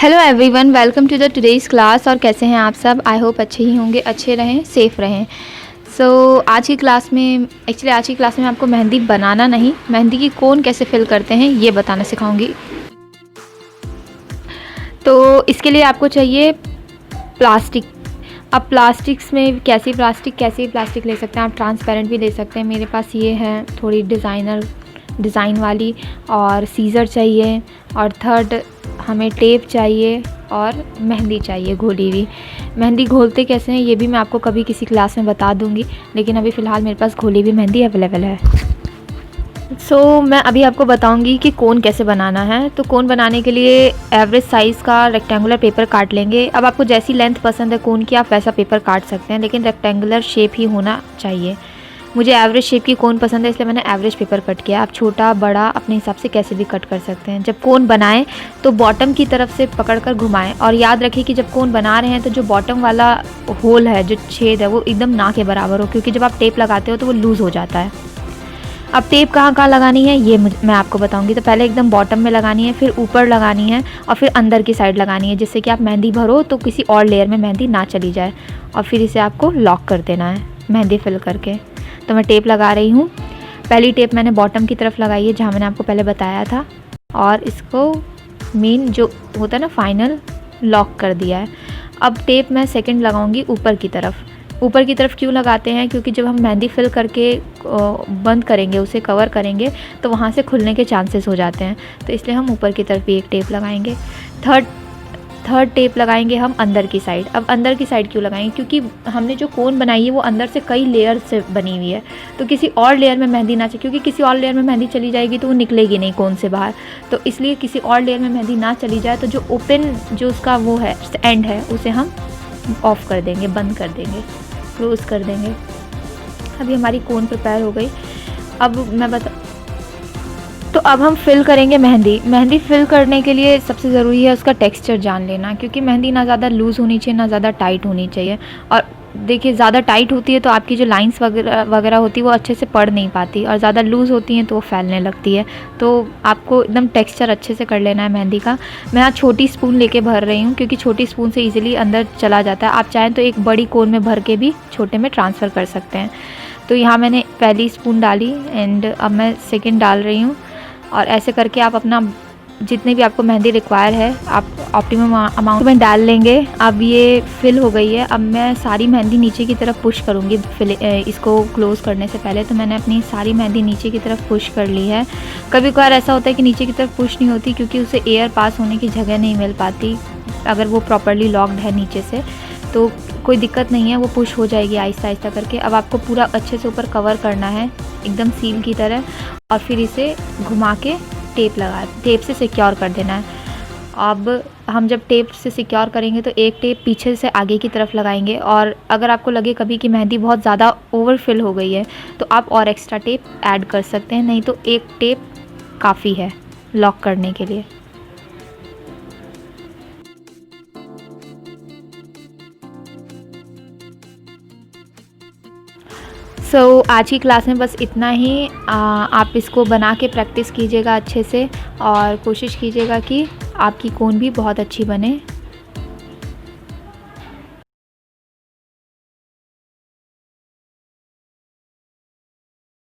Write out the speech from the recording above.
Hello everyone, welcome to the today's class. और कैसे हैं आप सब? आई होप अच्छे ही होंगे, अच्छे रहें, सेफ़ रहें। आज की क्लास में मैं आपको मेहंदी बनाना नहीं, मेहंदी की कोन कैसे फिल करते हैं ये बताना सिखाऊंगी। तो इसके लिए आपको चाहिए प्लास्टिक। अब प्लास्टिक्स में कैसी प्लास्टिक ले सकते हैं आप, ट्रांसपेरेंट भी ले सकते हैं। मेरे पास ये है थोड़ी डिज़ाइन वाली, और सीज़र चाहिए, और थर्ड हमें टेप चाहिए, और मेहंदी चाहिए घोली हुई। मेहंदी घोलते कैसे हैं ये भी मैं आपको कभी किसी क्लास में बता दूंगी, लेकिन अभी फ़िलहाल मेरे पास घोली हुई मेहंदी अवेलेबल है। मैं अभी आपको बताऊंगी कि कोन कैसे बनाना है। तो कोन बनाने के लिए एवरेज साइज़ का रेक्टेंगुलर पेपर काट लेंगे। अब आपको जैसी लेंथ पसंद है कोन की, आप वैसा पेपर काट सकते हैं, लेकिन रेक्टेंगुलर शेप ही होना चाहिए। मुझे एवरेज शेप की कोन पसंद है, इसलिए मैंने एवरेज पेपर कट किया। आप छोटा बड़ा अपने हिसाब से कैसे भी कट कर सकते हैं। जब कोन बनाएं तो बॉटम की तरफ से पकड़कर घुमाएं, और याद रखिए कि जब कोन बना रहे हैं तो जो बॉटम वाला होल है, जो छेद है, वो एकदम ना के बराबर हो, क्योंकि जब आप टेप लगाते हो तो वो लूज़ हो जाता है। अब टेप कहाँ लगानी है ये मैं आपको बताऊंगी। तो पहले एकदम बॉटम में लगानी है, फिर ऊपर लगानी है, और फिर अंदर की साइड लगानी है, जिससे कि आप मेहंदी भरो तो किसी और लेयर में मेहंदी ना चली जाए। और फिर इसे आपको लॉक कर देना है मेहंदी फिल करके। तो मैं टेप लगा रही हूँ। पहली टेप मैंने बॉटम की तरफ लगाई है, जहाँ मैंने आपको पहले बताया था, और इसको मेन जो होता है ना फाइनल, लॉक कर दिया है। अब टेप मैं सेकंड लगाऊंगी ऊपर की तरफ। ऊपर की तरफ क्यों लगाते हैं? क्योंकि जब हम मेहंदी फिल करके बंद करेंगे, उसे कवर करेंगे, तो वहाँ से खुलने के चांसेस हो जाते हैं। तो इसलिए हम ऊपर की तरफ भी एक टेप लगाएंगे। थर्ड टेप लगाएंगे हम अंदर की साइड। अब अंदर की साइड क्यों लगाएंगे? क्योंकि हमने जो कोन बनाई है वो अंदर से कई लेयर से बनी हुई है, तो किसी और लेयर में मेहंदी ना चले, क्योंकि किसी और लेयर में मेहंदी चली जाएगी तो वो निकलेगी नहीं कोन से बाहर। तो इसलिए किसी और लेयर में मेहंदी ना चली जाए, तो जो ओपन जो उसका वो है एंड है, उसे हम ऑफ़ कर देंगे, बंद कर देंगे, क्लोज़ कर देंगे। अभी हमारी कोन प्रिपेयर हो गई। तो अब हम फिल करेंगे मेहंदी फिल करने के लिए सबसे ज़रूरी है उसका टेक्सचर जान लेना, क्योंकि मेहंदी ना ज़्यादा लूज़ होनी चाहिए, ना ज़्यादा टाइट होनी चाहिए। और देखिए, ज़्यादा टाइट होती है तो आपकी जो लाइंस वगैरह होती है वो अच्छे से पड़ नहीं पाती, और ज़्यादा लूज़ होती हैं तो वो फैलने लगती है। तो आपको एकदम टेक्सचर अच्छे से कर लेना है मेहंदी का। मैं यहाँ छोटी स्पून लेके भर रही हूँ, क्योंकि छोटी स्पून से ईजिली अंदर चला जाता है। आप चाहें तो एक बड़ी कोन में भर के भी छोटे में ट्रांसफ़र कर सकते हैं। तो यहाँ मैंने पहली स्पून डाली, एंड अब मैं सेकेंड डाल रही हूँ। और ऐसे करके आप अपना जितनी भी आपको मेहंदी रिक्वायर है, आप ऑप्टिमम अमाउंट में डाल लेंगे। अब ये फिल हो गई है। अब मैं सारी मेहंदी नीचे की तरफ पुश करूँगी इसको क्लोज़ करने से पहले। तो मैंने अपनी सारी मेहंदी नीचे की तरफ पुश कर ली है। कभी कभार ऐसा होता है कि नीचे की तरफ पुश नहीं होती, क्योंकि उसे एयर पास होने की जगह नहीं मिल पाती। अगर वो प्रॉपरली लॉक्ड है नीचे से तो कोई दिक्कत नहीं है, वो पुश हो जाएगी आहिस्ता आहिस्ता करके। अब आपको पूरा अच्छे से ऊपर कवर करना है, एकदम सील की तरह, और फिर इसे घुमा के टेप से सिक्योर कर देना है। अब हम जब टेप से सिक्योर करेंगे तो एक टेप पीछे से आगे की तरफ लगाएंगे, और अगर आपको लगे कभी कि मेहंदी बहुत ज़्यादा ओवरफिल हो गई है तो आप और एक्स्ट्रा टेप ऐड कर सकते हैं, नहीं तो एक टेप काफ़ी है लॉक करने के लिए। आज की क्लास में बस इतना ही। आप इसको बना के प्रैक्टिस कीजिएगा अच्छे से, और कोशिश कीजिएगा कि आपकी कोन भी बहुत अच्छी बने।